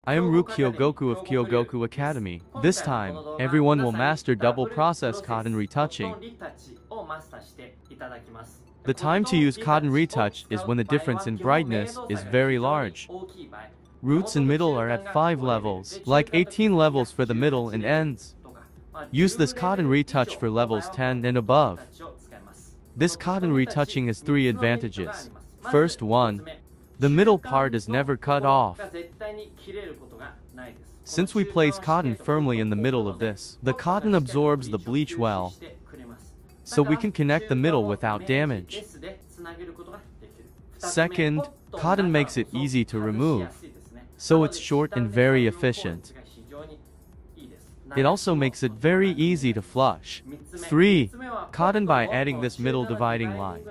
I am Kyogoku of Kyogoku Academy. This time, everyone will master double process cotton retouching. The time to use cotton retouch is when the difference in brightness is very large. Roots and middle are at 5 levels, like 18 levels for the middle and ends. Use this cotton retouch for levels 10 and above. This cotton retouching has 3 advantages. First one, the middle part is never cut off. Since we place cotton firmly in the middle of this, the cotton absorbs the bleach well, so we can connect the middle without damage. Second, cotton makes it easy to remove, so it's short and very efficient. It also makes it very easy to flush. 3. Cotton by adding this middle dividing line.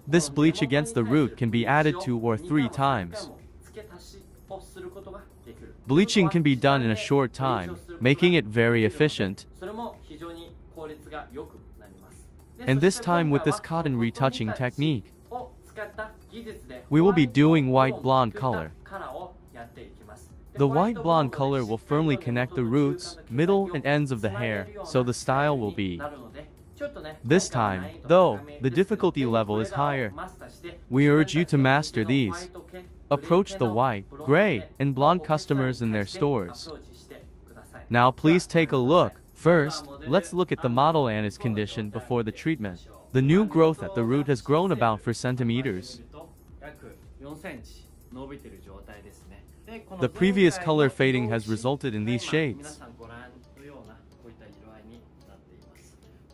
This bleach against the root can be added 2 or 3 times. Bleaching can be done in a short time, making it very efficient. And this time with this cotton retouching technique, we will be doing white blonde color. The white blonde color will firmly connect the roots, middle and ends of the hair, so the style will be. This time, though, the difficulty level is higher. We urge you to master these. Approach the white, gray, and blonde customers in their stores. Now please take a look. First, let's look at the model and his condition before the treatment. The new growth at the root has grown about 4 centimeters. The previous color fading has resulted in these shades.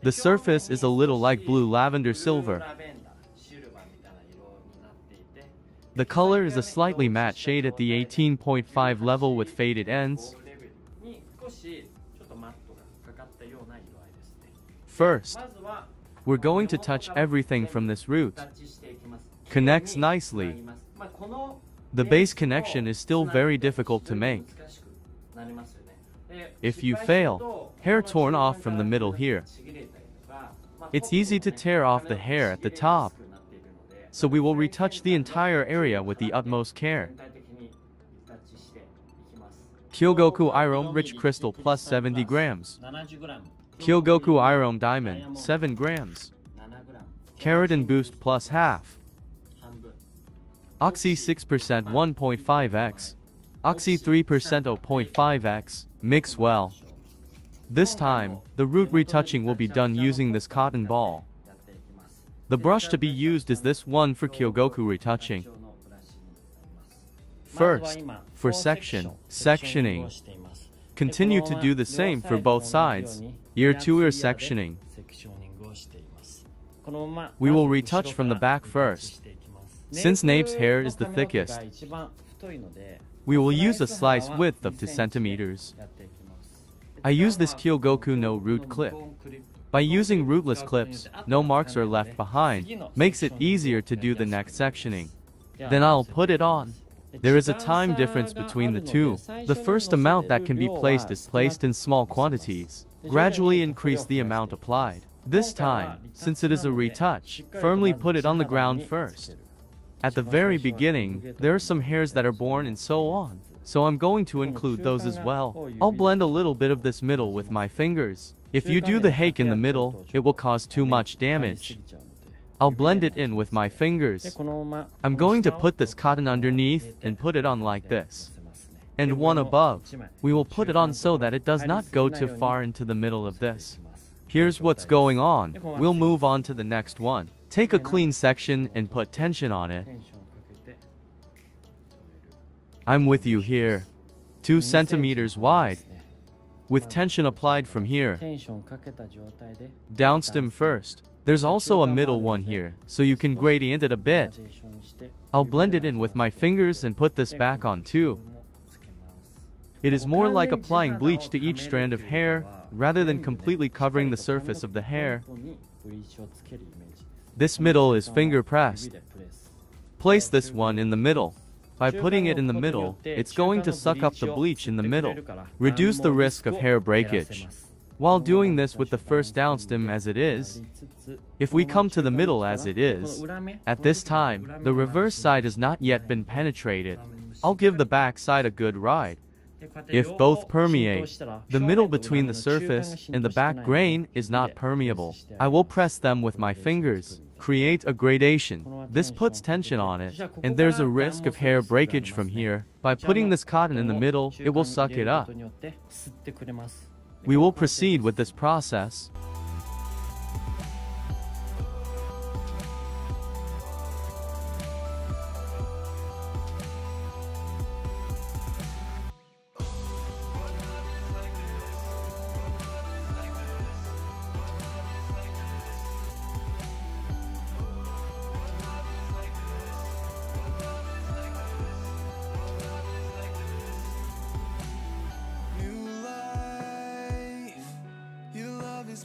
The surface is a little like blue lavender silver. The color is a slightly matte shade at the 18.5 level with faded ends. First, we're going to touch everything from this root. Connects nicely. The base connection is still very difficult to make. If you fail, hair torn off from the middle here. It's easy to tear off the hair at the top, so we will retouch the entire area with the utmost care. Kyogoku Iron Rich Crystal plus 70 grams. Kyogoku Iron Diamond 7 grams. Keratin Boost plus half. Oxy 6% 1.5x. Oxy 3% 0.5x. Mix well. This time, the root retouching will be done using this cotton ball. The brush to be used is this one for Kyogoku retouching. First, for sectioning. Continue to do the same for both sides, ear to ear sectioning. We will retouch from the back first. Since Nape's hair is the thickest, we will use a slice width of 2 centimeters. I use this Kyogoku no root clip. By using rootless clips, no marks are left behind, makes it easier to do the next sectioning. Then I'll put it on. There is a time difference between the two. The first amount that can be placed is placed in small quantities. Gradually increase the amount applied. This time, since it is a retouch, firmly put it on the ground first. At the very beginning, there are some hairs that are born and so on, so I'm going to include those as well. I'll blend a little bit of this middle with my fingers. If you do the hake in the middle, it will cause too much damage. I'll blend it in with my fingers. I'm going to put this cotton underneath and put it on like this. And one above. We will put it on so that it does not go too far into the middle of this. Here's what's going on. We'll move on to the next one. Take a clean section and put tension on it. I'm with you here. 2 centimeters wide. With tension applied from here. Downstem first. There's also a middle one here, so you can gradient it a bit. I'll blend it in with my fingers and put this back on too. It is more like applying bleach to each strand of hair, rather than completely covering the surface of the hair. This middle is finger pressed. Place this one in the middle. By putting it in the middle, it's going to suck up the bleach in the middle. Reduce the risk of hair breakage. While doing this with the first downstem as it is, if we come to the middle as it is, at this time, the reverse side has not yet been penetrated. I'll give the back side a good ride. If both permeate, the middle between the surface and the back grain is not permeable. I will press them with my fingers, create a gradation. This puts tension on it, and there's a risk of hair breakage from here. By putting this cotton in the middle, it will suck it up. We will proceed with this process.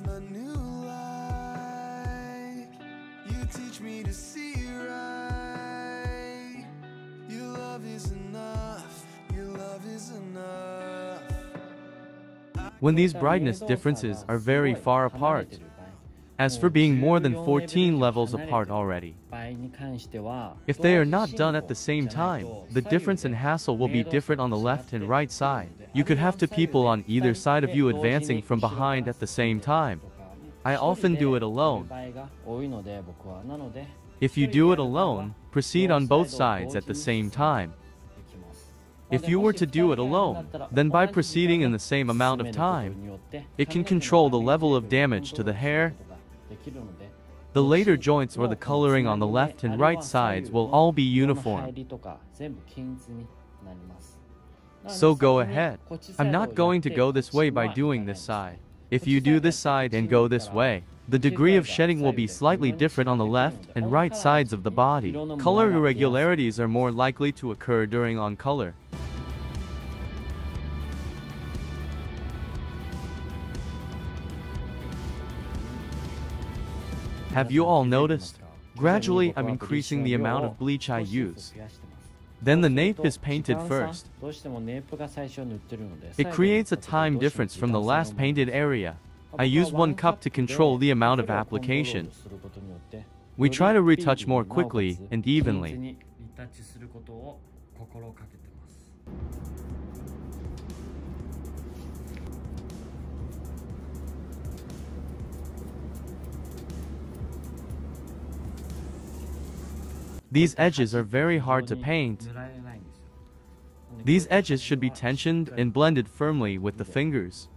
My new life, you teach me to see right. Your love is enough, your love is enough. When these brightness differences are very far apart, as for being more than 14 levels apart already, if they are not done at the same time, the difference in hassle will be different on the left and right side. You could have two people on either side of you advancing from behind at the same time. I often do it alone. If you do it alone, proceed on both sides at the same time. If you were to do it alone, then by proceeding in the same amount of time, it can control the level of damage to the hair. The later joints or the coloring on the left and right sides will all be uniform. So go ahead. I'm not going to go this way by doing this side. If you do this side and go this way, the degree of shedding will be slightly different on the left and right sides of the body. Color irregularities are more likely to occur during on color. Have you all noticed? Gradually, I'm increasing the amount of bleach I use. Then the nape is painted first. It creates a time difference from the last painted area. I use 1 cup to control the amount of application. We try to retouch more quickly and evenly. These edges are very hard to paint. These edges should be tensioned and blended firmly with the fingers.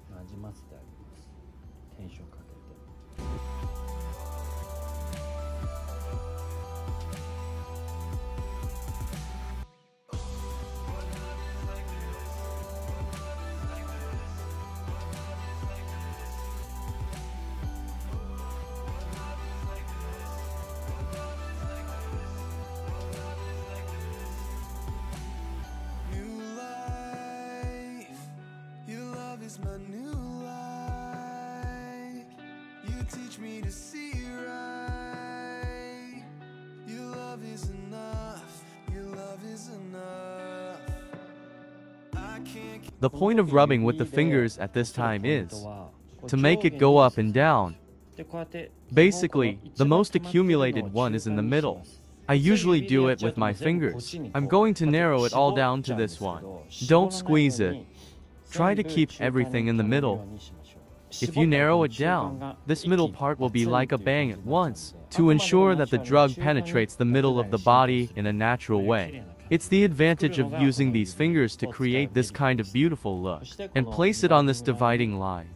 My new life, you teach me to see right. Your love is enough, your love is enough. The point of rubbing with the fingers at this time is to make it go up and down. Basically, the most accumulated one is in the middle. I usually do it with my fingers. I'm going to narrow it all down to this one. Don't squeeze it. Try to keep everything in the middle. If you narrow it down, this middle part will be like a bang at once, to ensure that the drug penetrates the middle of the body in a natural way. It's the advantage of using these fingers to create this kind of beautiful look, and place it on this dividing line.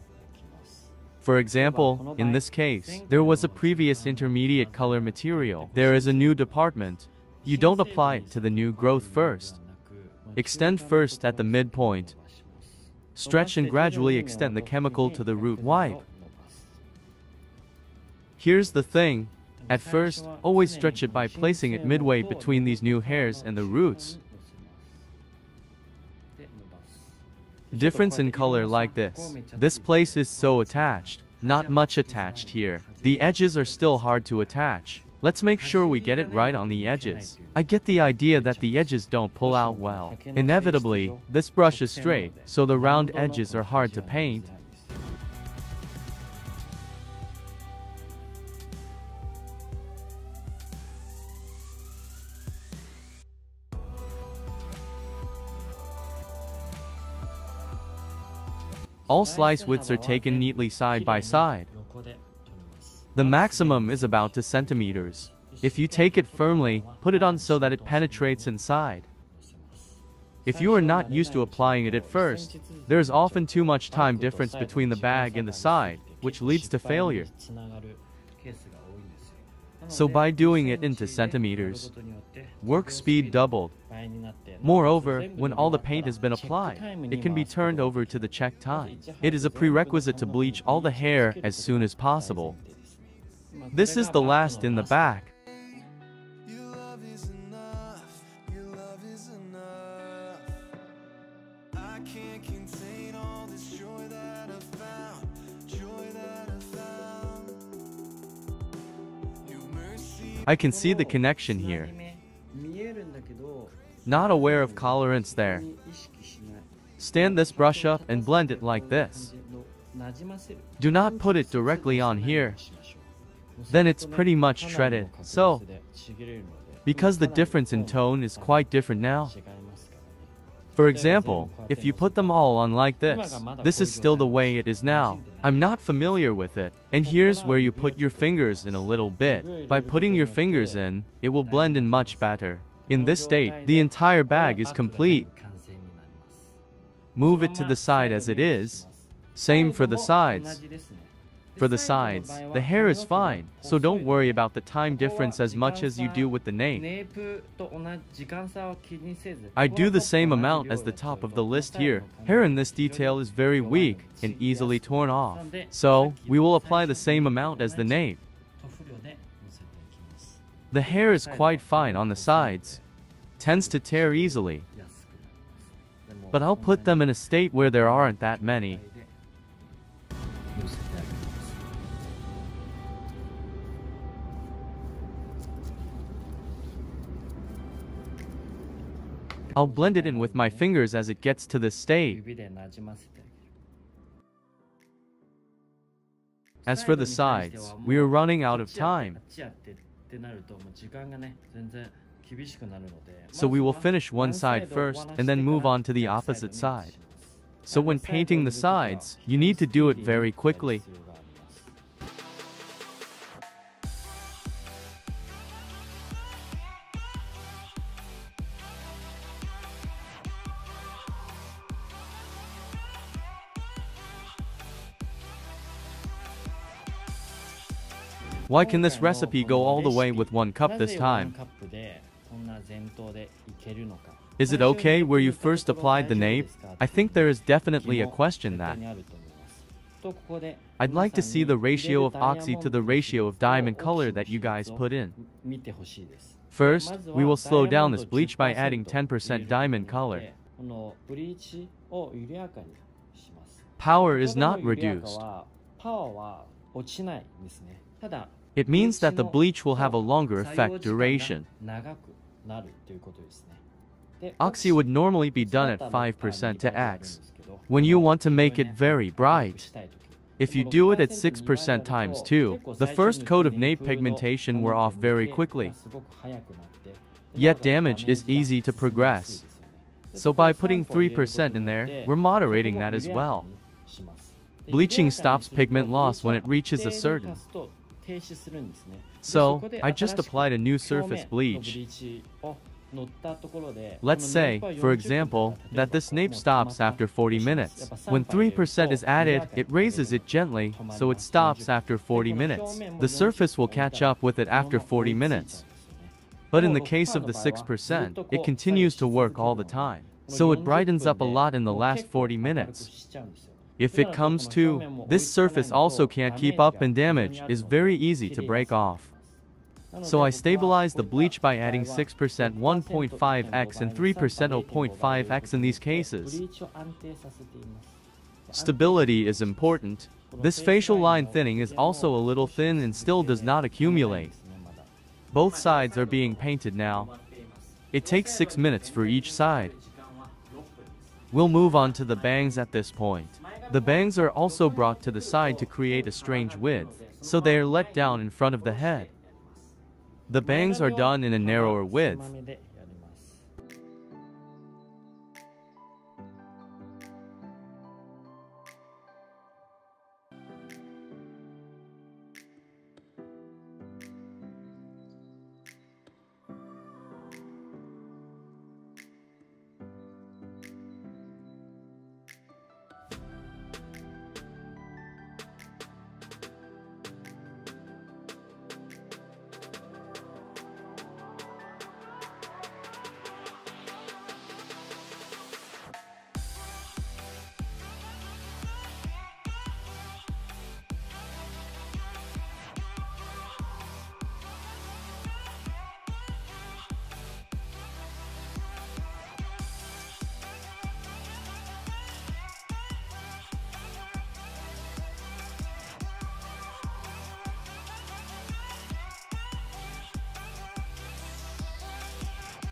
For example, in this case, there was a previous intermediate color material. There is a new department. You don't apply it to the new growth first. Extend first at the midpoint. Stretch and gradually extend the chemical to the root wipe. Here's the thing. At first, always stretch it by placing it midway between these new hairs and the roots. Difference in color like this. This place is so attached. Not much attached here. The edges are still hard to attach. Let's make sure we get it right on the edges. I get the idea that the edges don't pull out well. Inevitably, this brush is straight, so the round edges are hard to paint. All slice widths are taken neatly side by side. The maximum is about 2 centimeters. If you take it firmly, put it on so that it penetrates inside. If you are not used to applying it at first, there is often too much time difference between the bag and the side, which leads to failure. So by doing it into centimeters, work speed doubled. Moreover, when all the paint has been applied, it can be turned over to the check time. It is a prerequisite to bleach all the hair as soon as possible. This is the last in the back. Your love is enough. Your love is enough. I can't contain all this joy that I found. Joy that I found. Your mercy. I can see the connection here. Not aware of colorants there. Stand this brush up and blend it like this. Do not put it directly on here. Then it's pretty much shredded. So, because the difference in tone is quite different now. For example, if you put them all on like this is still the way it is now. I'm not familiar with it. And here's where you put your fingers in a little bit. By putting your fingers in, it will blend in much better. In this state, the entire bag is complete. Move it to the side as it is. Same for the sides. For the sides, the hair is fine, so don't worry about the time difference as much as you do with the nape. I do the same amount as the top of the list here. Hair in this detail is very weak and easily torn off. So, we will apply the same amount as the nape. The hair is quite fine on the sides. Tends to tear easily. But I'll put them in a state where there aren't that many. I'll blend it in with my fingers as it gets to this state. As for the sides, we are running out of time. So we will finish one side first and then move on to the opposite side. So when painting the sides, you need to do it very quickly. Why can this recipe go all the way with 1 cup this time? Is it okay where you first applied the nape? I think there is definitely a question that. I'd like to see the ratio of oxy to the ratio of diamond color that you guys put in. First, we will slow down this bleach by adding 10% diamond color. Power is not reduced. It means that the bleach will have a longer effect duration. Oxy would normally be done at 5% to X, when you want to make it very bright. If you do it at 6% times 2, the first coat of nape pigmentation wear off very quickly. Yet damage is easy to progress. So by putting 3% in there, we're moderating that as well. Bleaching stops pigment loss when it reaches a certain. So, I just applied a new surface bleach. Let's say, for example, that this nape stops after 40 minutes. When 3% is added, it raises it gently, so it stops after 40 minutes. The surface will catch up with it after 40 minutes. But in the case of the 6%, it continues to work all the time. So it brightens up a lot in the last 40 minutes. If it comes to, this surface also can't keep up and damage is very easy to break off. So I stabilize the bleach by adding 6% 1.5x and 3% 0.5x in these cases. Stability is important. This facial line thinning is also a little thin and still does not accumulate. Both sides are being painted now. It takes 6 minutes for each side. We'll move on to the bangs at this point. The bangs are also brought to the side to create a strange width, so they are let down in front of the head. The bangs are done in a narrower width.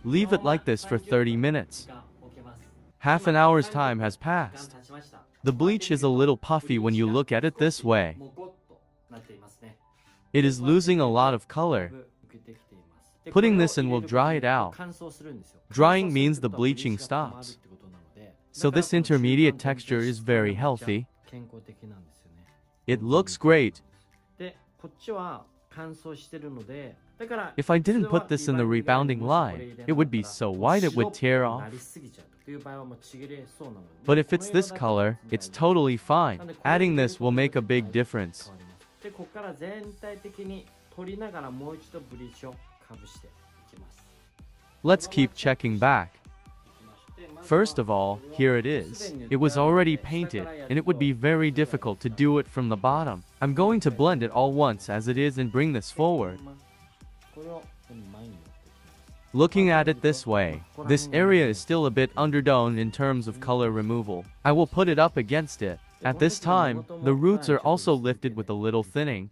Leave it like this for 30 minutes. Half an hour's time has passed. The bleach is a little puffy when you look at it this way. It is losing a lot of color. Putting this in will dry it out. Drying means the bleaching stops. So this intermediate texture is very healthy. It looks great. If I didn't put this in the rebounding line, it would be so white it would tear off. But if it's this color, it's totally fine. Adding this will make a big difference. Let's keep checking back. First of all, here it is. It was already painted, and it would be very difficult to do it from the bottom. I'm going to blend it all once as it is and bring this forward. Looking at it this way, this area is still a bit underdone in terms of color removal. I will put it up against it. At this time, the roots are also lifted with a little thinning.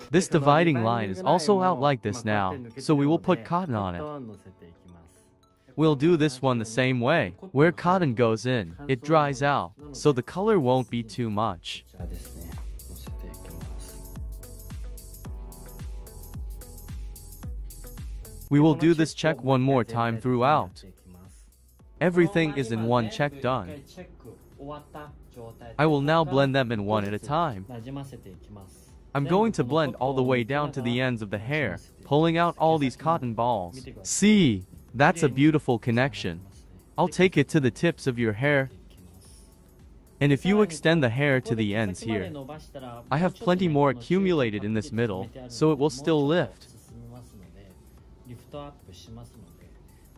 This dividing line is also out like this now, so we will put cotton on it. We'll do this one the same way. Where cotton goes in, it dries out, so the color won't be too much. We will do this check one more time throughout. Everything is in one check done. I will now blend them in one at a time. I'm going to blend all the way down to the ends of the hair, pulling out all these cotton balls. See, that's a beautiful connection. I'll take it to the tips of your hair. And if you extend the hair to the ends here, I have plenty more accumulated in this middle, so it will still lift.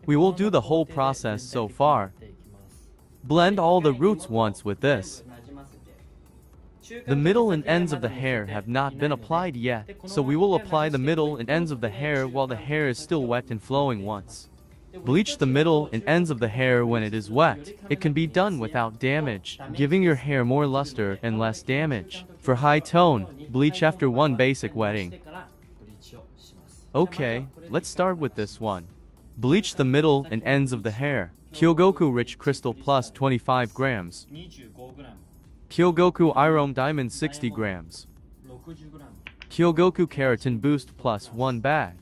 We will do the whole process so far. Blend all the roots once with this. The middle and ends of the hair have not been applied yet, so we will apply the middle and ends of the hair while the hair is still wet and flowing once. Bleach the middle and ends of the hair when it is wet. It can be done without damage, giving your hair more luster and less damage. For high tone, bleach after one basic wetting. Okay, let's start with this one. Bleach the middle and ends of the hair. Kyogoku Rich Crystal Plus 25 grams. Kyogoku Iron Diamond 60 grams. Kyogoku Keratin Boost Plus 1 bag.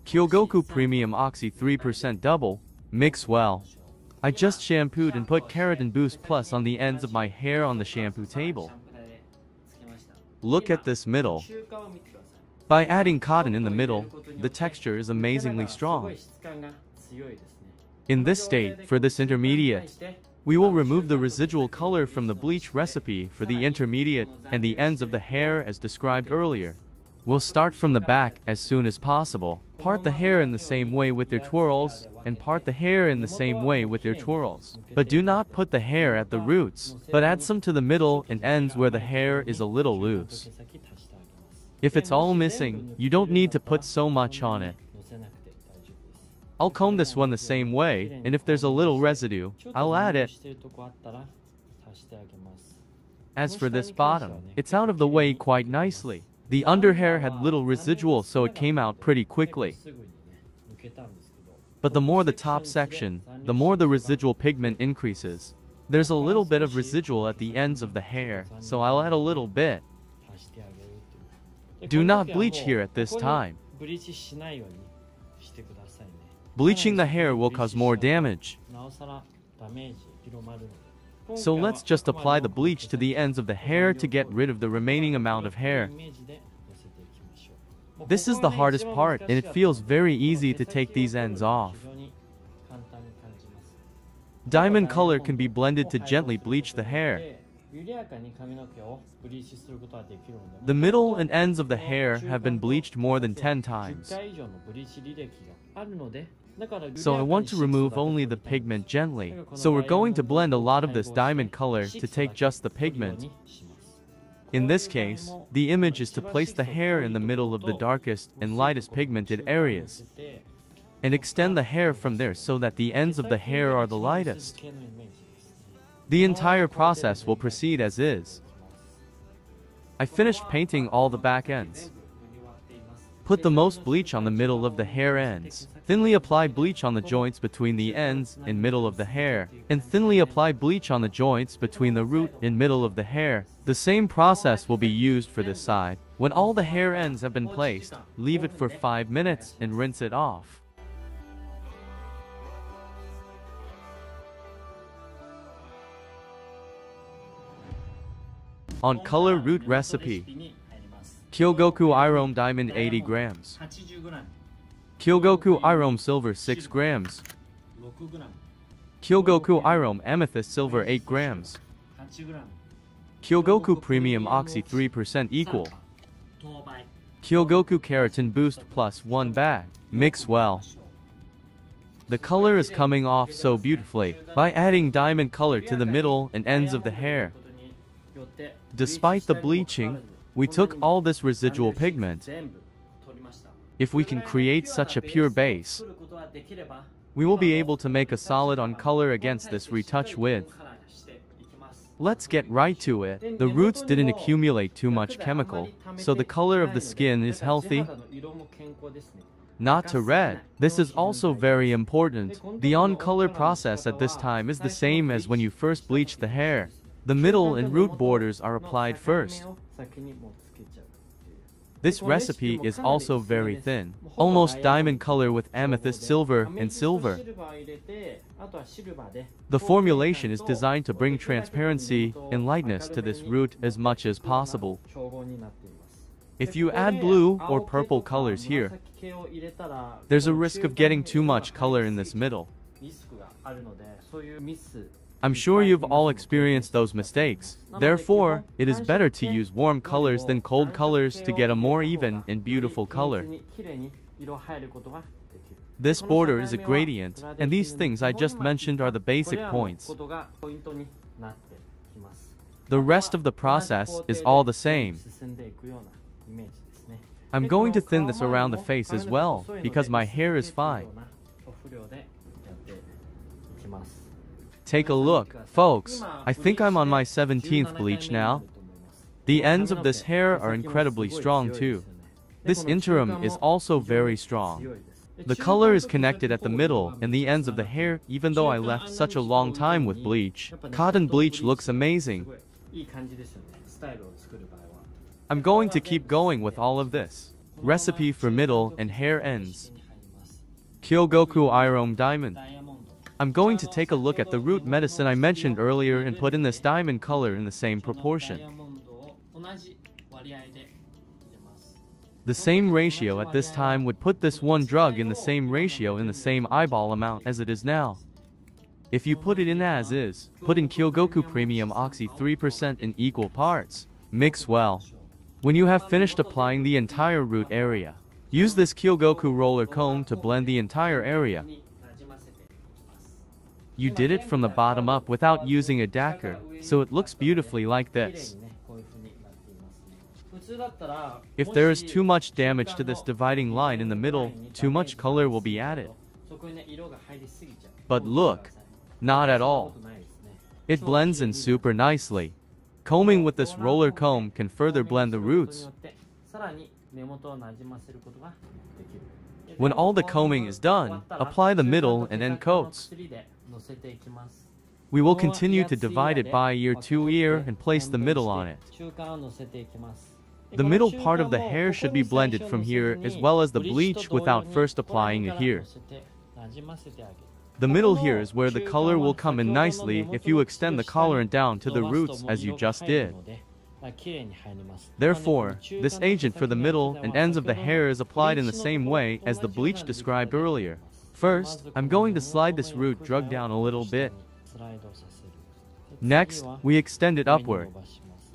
Kyogoku Premium Oxy 3% double. Mix well. I just shampooed and put Keratin Boost Plus on the ends of my hair on the shampoo table. Look at this middle. By adding cotton in the middle, the texture is amazingly strong. In this state, for this intermediate, we will remove the residual color from the bleach recipe for the intermediate and the ends of the hair as described earlier. We'll start from the back as soon as possible. Part the hair in the same way with your twirls, and part the hair in the same way with your twirls. But do not put the hair at the roots, but add some to the middle and ends where the hair is a little loose. If it's all missing, you don't need to put so much on it. I'll comb this one the same way, and if there's a little residue, I'll add it. As for this bottom, it's out of the way quite nicely. The underhair had little residual, so it came out pretty quickly. But the more the top section, the more the residual pigment increases. There's a little bit of residual at the ends of the hair, so I'll add a little bit. Do not bleach here at this time. Bleaching the hair will cause more damage. So let's just apply the bleach to the ends of the hair to get rid of the remaining amount of hair. This is the hardest part, and it feels very easy to take these ends off. Diamond color can be blended to gently bleach the hair. The middle and ends of the hair have been bleached more than 10 times. So I want to remove only the pigment gently. So we're going to blend a lot of this diamond color to take just the pigment. In this case, the image is to place the hair in the middle of the darkest and lightest pigmented areas, and extend the hair from there so that the ends of the hair are the lightest. The entire process will proceed as is. I finished painting all the back ends. Put the most bleach on the middle of the hair ends. Thinly apply bleach on the joints between the ends and middle of the hair, and thinly apply bleach on the joints between the root and middle of the hair. The same process will be used for this side. When all the hair ends have been placed, leave it for 5 minutes and rinse it off. On color root recipe. Kyogoku Irome diamond 80 grams. Kyogoku Irome silver 6 grams. Kyogoku Irome amethyst silver 8 grams. Kyogoku premium oxy 3% equal. Kyogoku keratin boost plus 1 bag. Mix well. The color is coming off so beautifully by adding diamond color to the middle and ends of the hair. Despite the bleaching, we took all this residual pigment. If we can create such a pure base, we will be able to make a solid on color against this retouch with. Let's get right to it. The roots didn't accumulate too much chemical, so the color of the skin is healthy. Not to red. This is also very important. The on-color process at this time is the same as when you first bleach the hair. The middle and root borders are applied first. This recipe is also very thin, almost diamond color with amethyst silver and silver. The formulation is designed to bring transparency and lightness to this root as much as possible. If you add blue or purple colors here, there's a risk of getting too much color in this middle. I'm sure you've all experienced those mistakes. Therefore, it is better to use warm colors than cold colors to get a more even and beautiful color. This border is a gradient, and these things I just mentioned are the basic points. The rest of the process is all the same. I'm going to thin this around the face as well, because my hair is fine. Take a look, folks. I think I'm on my 17th bleach now. The ends of this hair are incredibly strong too. This interim is also very strong. The color is connected at the middle and the ends of the hair even though I left such a long time with bleach. Cotton bleach looks amazing. I'm going to keep going with all of this. Recipe for middle and hair ends. Kyogoku Irome diamond. I'm going to take a look at the root medicine I mentioned earlier and put in this diamond color in the same proportion. The same ratio at this time would put this one drug in the same ratio in the same eyeball amount as it is now. If you put it in as is, put in Kyogoku Premium Oxy 3% in equal parts. Mix well. When you have finished applying the entire root area, use this Kyogoku roller comb to blend the entire area. You did it from the bottom up without using a dagger, so it looks beautifully like this. If there is too much damage to this dividing line in the middle, too much color will be added. But look, not at all. It blends in super nicely. Combing with this roller comb can further blend the roots. When all the combing is done, apply the middle and end coats. We will continue to divide it by ear to ear and place the middle on it. The middle part of the hair should be blended from here as well as the bleach without first applying it here. The middle here is where the color will come in nicely if you extend the collar down to the roots as you just did. Therefore, this agent for the middle and ends of the hair is applied in the same way as the bleach described earlier. First, I'm going to slide this root drug down a little bit. Next, we extend it upward.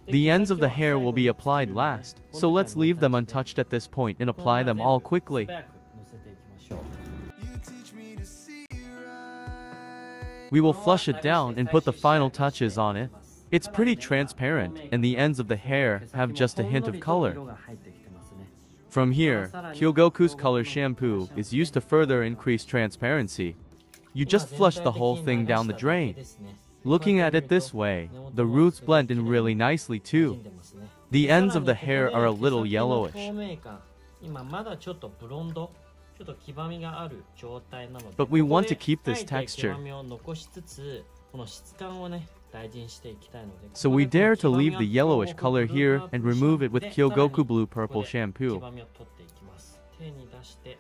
The ends of the hair will be applied last, so let's leave them untouched at this point and apply them all quickly. We will flush it down and put the final touches on it. It's pretty transparent, and the ends of the hair have just a hint of color. From here, Kyogoku's color shampoo is used to further increase transparency. You just flush the whole thing down the drain. Looking at it this way, the roots blend in really nicely too. The ends of the hair are a little 毛 yellowish. 先の透明感、今まだちょっとブロンド、ちょっと黄ばみがある状態なので、 But we want to keep ここ this であえて texture. 黄ばみを残しつつ、この質感をね、大事にしていきたいので、 So we dare to leave the yellowish color here and remove it with Kyogoku Blue Purple 黄 shampoo. ばみを取っていきます。手に出して、で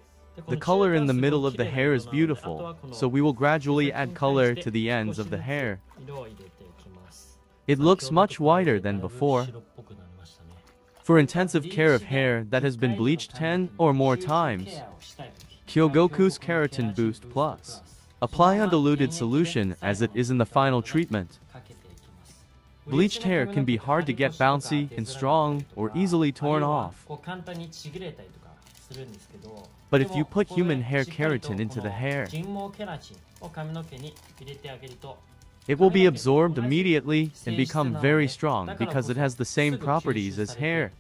The color in the middle of the hair is beautiful, so we will gradually add color to the ends of the hair. 色を入れていきます。 It looks much whiter than before. 白っぽくなりましたね。 For intensive care of hair that has been bleached 10 or more times, Kyogoku's Keratin Boost Plus. Apply undiluted solution as it is in the final treatment. Bleached hair can be hard to get bouncy and strong or easily torn off. But if you put human hair keratin into the hair, it will be absorbed immediately and become very strong because it has the same properties as hair.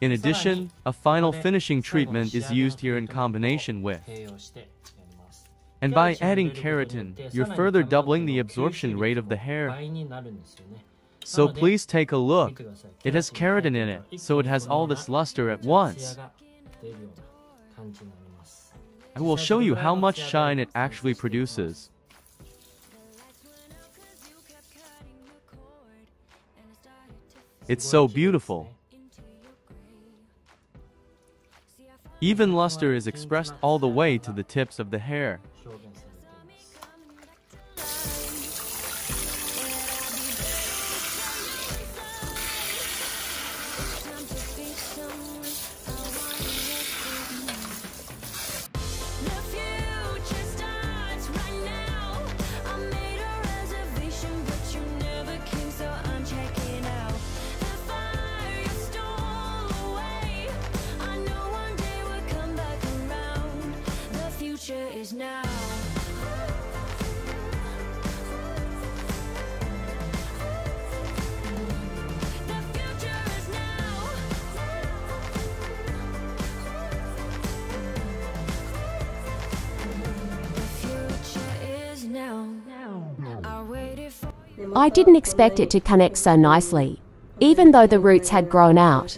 In addition, a final finishing treatment is used here in combination with. And by adding keratin, you're further doubling the absorption rate of the hair. So please take a look. It has keratin in it, so it has all this luster at once. I will show you how much shine it actually produces. It's so beautiful. Even luster is expressed all the way to the tips of the hair. Is now. The future is now. The future is now. I waited for I didn't expect it to connect so nicely, even though the roots had grown out.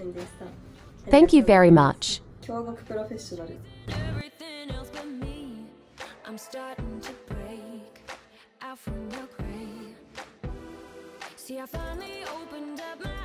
Thank you very much. 京極プロフェッショナル everything else but me. I'm starting to break out from your grave. See, I finally opened up my